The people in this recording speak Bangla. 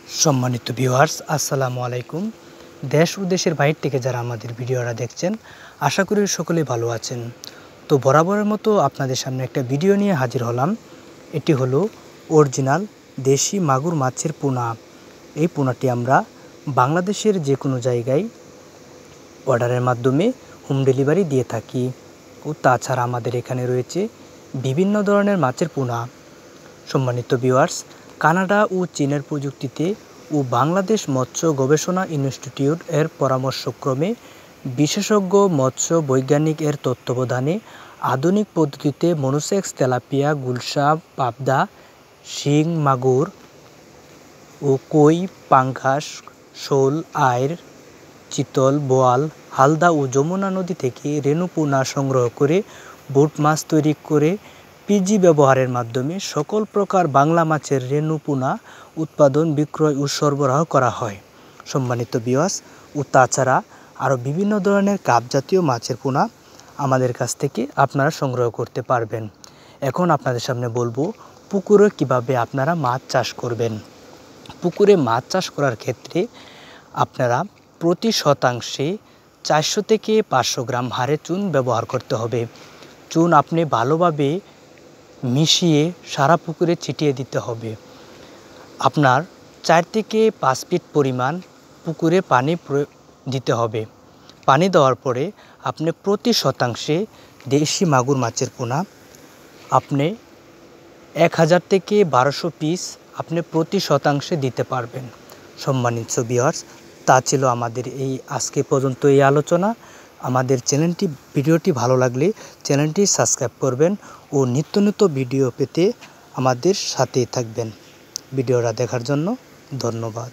সম্মানিত ভিউয়ার্স, আসসালামু আলাইকুম। দেশ ও দেশের বাইরে থেকে যারা আমাদের ভিডিওটা দেখছেন, আশা করি সকলেই ভালো আছেন। তো বরাবরের মতো আপনাদের সামনে একটা ভিডিও নিয়ে হাজির হলাম। এটি হলো অরিজিনাল দেশি মাগুর মাছের পোনা। এই পোনাটি আমরা বাংলাদেশের যে কোনো জায়গায় অর্ডারের মাধ্যমে হোম ডেলিভারি দিয়ে থাকি। ও তাছাড়া আমাদের এখানে রয়েছে বিভিন্ন ধরনের মাছের পোনা। সম্মানিত ভিউয়ার্স, কানাডা ও চীনের প্রযুক্তিতে ও বাংলাদেশ মৎস্য গবেষণা ইনস্টিটিউট এর পরামর্শক্রমে বিশেষজ্ঞ মৎস্য বৈজ্ঞানিক এর তত্ত্বাবধানে আধুনিক পদ্ধতিতে মনোসেক্স, তেলাপিয়া, গুলশা, পাবদা, শিং মাগুর ও কই, পাঙ্গাস, শোল, আইর, চিতল, বোয়াল, হালদা ও যমুনা নদী থেকে রেণু পোনা সংগ্রহ করে বোট মাছ তৈরি করে পিজি ব্যবহারের মাধ্যমে সকল প্রকার বাংলা মাছের রেণু পোনা উৎপাদন, বিক্রয় ও সরবরাহ করা হয়। সম্মানিত ভিউয়ার্স, ও তাছাড়া আরও বিভিন্ন ধরনের কাপ জাতীয় মাছের পোনা আমাদের কাছ থেকে আপনারা সংগ্রহ করতে পারবেন। এখন আপনাদের সামনে বলবো পুকুরে কিভাবে আপনারা মাছ চাষ করবেন। পুকুরে মাছ চাষ করার ক্ষেত্রে আপনারা প্রতি শতাংশে 400 থেকে 500 গ্রাম হারে চুন ব্যবহার করতে হবে। চুন আপনি ভালোভাবে মিশিয়ে সারা পুকুরে ছিটিয়ে দিতে হবে। আপনার 4 থেকে 5 ফিট পরিমাণ পুকুরে পানি দিতে হবে। পানি দেওয়ার পরে আপনি প্রতি শতাংশে দেশি মাগুর মাছের পোনা আপনি 1000 থেকে 1200 পিস আপনি প্রতি শতাংশে দিতে পারবেন। সম্মানিত ভিউয়ার্স, তা ছিল আমাদের এই আজকে পর্যন্ত এই আলোচনা। আমাদের ভিডিওটি ভালো লাগলে চ্যানেলটি সাবস্ক্রাইব করবেন ও নিত্য নতুন ভিডিও পেতে আমাদের সাথেই থাকবেন। ভিডিওটা দেখার জন্য ধন্যবাদ।